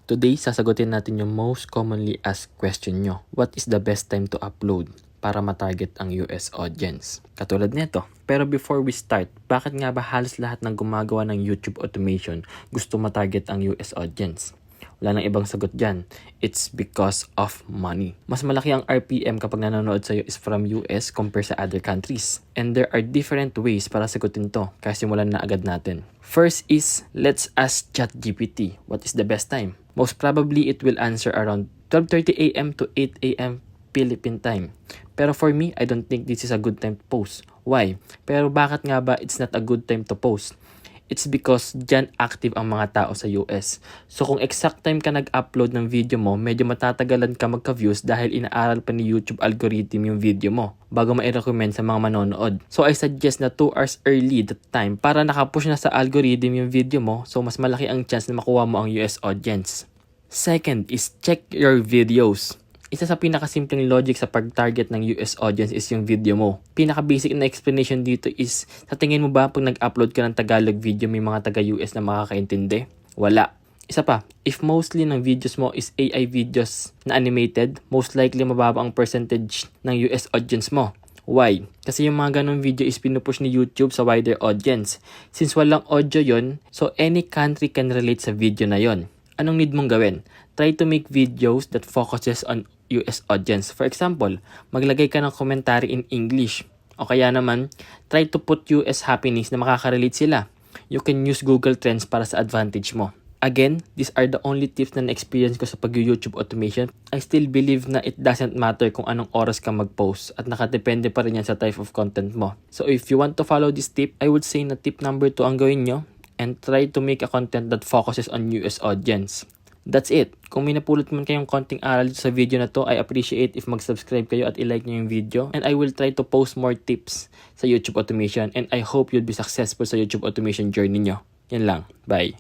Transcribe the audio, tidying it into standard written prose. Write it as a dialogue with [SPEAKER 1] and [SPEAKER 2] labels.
[SPEAKER 1] Today, sasagutin natin yung most commonly asked question nyo. What is the best time to upload para matarget ang US audience? Katulad nito. Pero before we start, bakit nga ba halos lahat ng gumagawa ng YouTube automation gusto matarget ang US audience? Wala nang ibang sagot dyan. It's because of money. Mas malaki ang RPM kapag nanonood sa'yo is from US compared sa other countries. And there are different ways para sagutin to, kaya simulan na agad natin. First is, let's ask ChatGPT, what is the best time? Most probably, it will answer around 12:30 a.m. to 8 a.m. Philippine time. Pero for me, I don't think this is a good time to post. Why? Pero bakit nga ba it's not a good time to post? It's because dyan active ang mga tao sa US. So kung exact time ka nag-upload ng video mo, medyo matatagalan ka magka-views dahil inaaral pa ni YouTube algorithm yung video mo bago ma-recommend sa mga manonood. So I suggest na 2 hours early that time para nakapush na sa algorithm yung video mo, so mas malaki ang chance na makuha mo ang US audience. Second is check your videos. Isa sa pinakasimpleng logic sa pag-target ng US audience is yung video mo. Pinaka-basic na explanation dito is, sa tingin mo ba pag nag-upload ka ng Tagalog video may mga taga-US na makakaintindi? Wala. Isa pa, if mostly ng videos mo is AI videos na animated, most likely mababa ang percentage ng US audience mo. Why? Kasi yung mga ganong video is pinupush ni YouTube sa wider audience. Since walang audio yon, so any country can relate sa video na yon. Anong need mong gawin? Try to make videos that focuses on US audience. For example, maglagay ka ng commentary in English. O kaya naman, try to put US happenings na makaka-relate sila. You can use Google Trends para sa advantage mo. Again, these are the only tips na na-experience ko sa pag-YouTube automation. I still believe na it doesn't matter kung anong oras ka mag-post at nakadepende pa rin yan sa type of content mo. So if you want to follow this tip, I would say na tip number 2 ang gawin nyo and try to make a content that focuses on US audience. That's it. Kung may napulot man kayong konting aral sa video na to, I appreciate if mag-subscribe kayo at i-like nyo yung video. And I will try to post more tips sa YouTube automation. And I hope you'll be successful sa YouTube automation journey nyo. Yan lang. Bye.